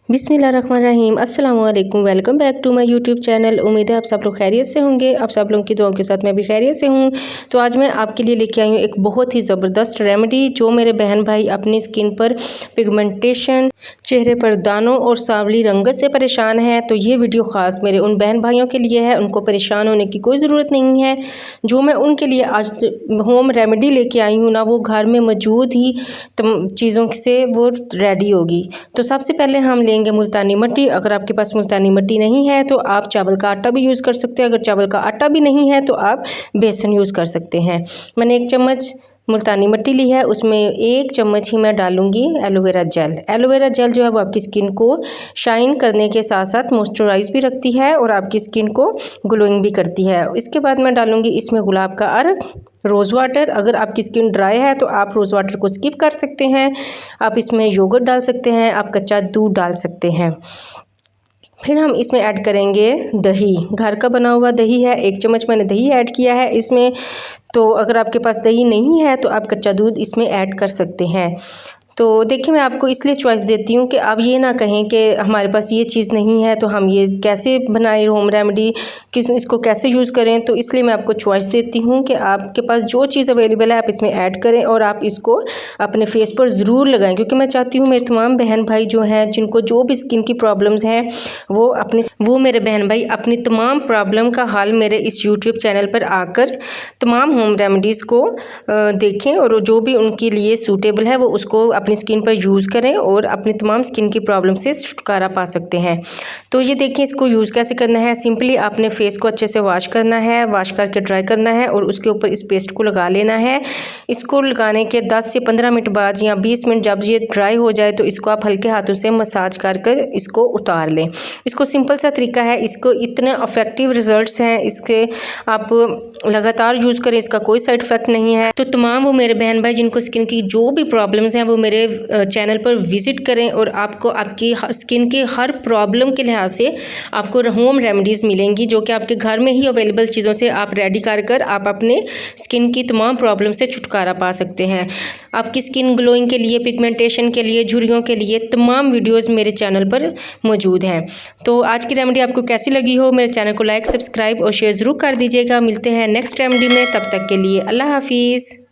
बिस्मिल्लाहिर्रहमानिर्रहीम अस्सलाम वालेकुम। Welcome back to my YouTube channel. उम्मीद है आप सब लोग खैरियत से होंगे। आप सब लोगों की दुआओं के साथ मैं भी खैरियत से हूँ। तो आज मैं आपके लिए लेके आई हूँ एक बहुत ही ज़बरदस्त रेमेडी जो मेरे बहन भाई अपनी स्किन पर पिगमेंटेशन, चेहरे पर दानों और सांवली रंगत से परेशान है। तो ये वीडियो ख़ास मेरे उन बहन भाइयों के लिए है, उनको परेशान होने की कोई ज़रूरत नहीं है। जो मैं उनके लिए आज होम रेमेडी लेके आई हूँ ना, वो घर में मौजूद ही चीज़ों से वो रेडी होगी। तो सबसे पहले हम लेंगे मुल्तानी मिट्टी। अगर आपके पास मुल्तानी मिट्टी नहीं है तो आप चावल का आटा भी यूज़ कर सकते हैं। अगर चावल का आटा भी नहीं है तो आप बेसन यूज़ कर सकते हैं। मैंने 1 चम्मच मुल्तानी मिट्टी ली है, उसमें 1 चम्मच ही मैं डालूंगी एलोवेरा जेल। एलोवेरा जेल जो है वो आपकी स्किन को शाइन करने के साथ साथ मॉइस्चराइज भी रखती है और आपकी स्किन को ग्लोइंग भी करती है। इसके बाद मैं डालूंगी इसमें गुलाब का अर्क, रोज़ वाटर। अगर आपकी स्किन ड्राई है तो आप रोज़ वाटर को स्किप कर सकते हैं। आप इसमें योगर्ट डाल सकते हैं, आप कच्चा दूध डाल सकते हैं। फिर हम इसमें ऐड करेंगे दही। घर का बना हुआ दही है, 1 चम्मच मैंने दही ऐड किया है इसमें। तो अगर आपके पास दही नहीं है तो आप कच्चा दूध इसमें ऐड कर सकते हैं। तो देखिए, मैं आपको इसलिए चॉइस देती हूँ कि आप ये ना कहें कि हमारे पास ये चीज़ नहीं है तो हम ये कैसे बनाएं होम रेमेडी, इसको कैसे यूज़ करें। तो इसलिए मैं आपको चॉइस देती हूँ कि आपके पास जो चीज़ अवेलेबल है आप इसमें ऐड करें और आप इसको अपने फेस पर ज़रूर लगाएं, क्योंकि मैं चाहती हूँ मेरे तमाम बहन भाई जो हैं, जिनको जो भी स्किन की प्रॉब्लम्स हैं, वो मेरे बहन भाई अपनी तमाम प्रॉब्लम का हल मेरे इस यूट्यूब चैनल पर आकर तमाम होम रेमेडीज़ को देखें और जो भी उनके लिए सूटेबल है वो उसको अपनी स्किन पर यूज़ करें और अपनी तमाम स्किन की प्रॉब्लम से छुटकारा पा सकते हैं। तो ये देखिए, इसको यूज़ कैसे करना है। सिंपली आपने फेस को अच्छे से वॉश करना है, वॉश करके ड्राई करना है और उसके ऊपर इस पेस्ट को लगा लेना है। इसको लगाने के 10 से 15 मिनट बाद या 20 मिनट जब ये ड्राई हो जाए तो इसको आप हल्के हाथों से मसाज कर कर इसको उतार लें। इसको सिंपल सा तरीका है, इसको इतने इफेक्टिव रिजल्ट्स हैं इसके, आप लगातार यूज़ करें, इसका कोई साइड इफ़ेक्ट नहीं है। तो तमाम वो मेरे बहन भाई जिनको स्किन की जो भी प्रॉब्लम्स हैं वो मेरे चैनल पर विजिट करें और आपको आपकी स्किन की हर प्रॉब्लम के लिहाज से आपको होम रेमेडीज़ मिलेंगी, जो कि आपके घर में ही अवेलेबल चीज़ों से आप रेडी कर आप अपने स्किन की तमाम प्रॉब्लम से छुटकारा पा सकते हैं। आपकी स्किन ग्लोइंग के लिए, पिगमेंटेशन के लिए, झुर्रियों के लिए तमाम वीडियोज़ मेरे चैनल पर मौजूद हैं। तो आज की रेमेडी आपको कैसी लगी हो, मेरे चैनल को लाइक, सब्सक्राइब और शेयर ज़रूर कर दीजिएगा। मिलते हैं नेक्स्ट रेमेडी में, तब तक के लिए अल्लाह हाफिज़।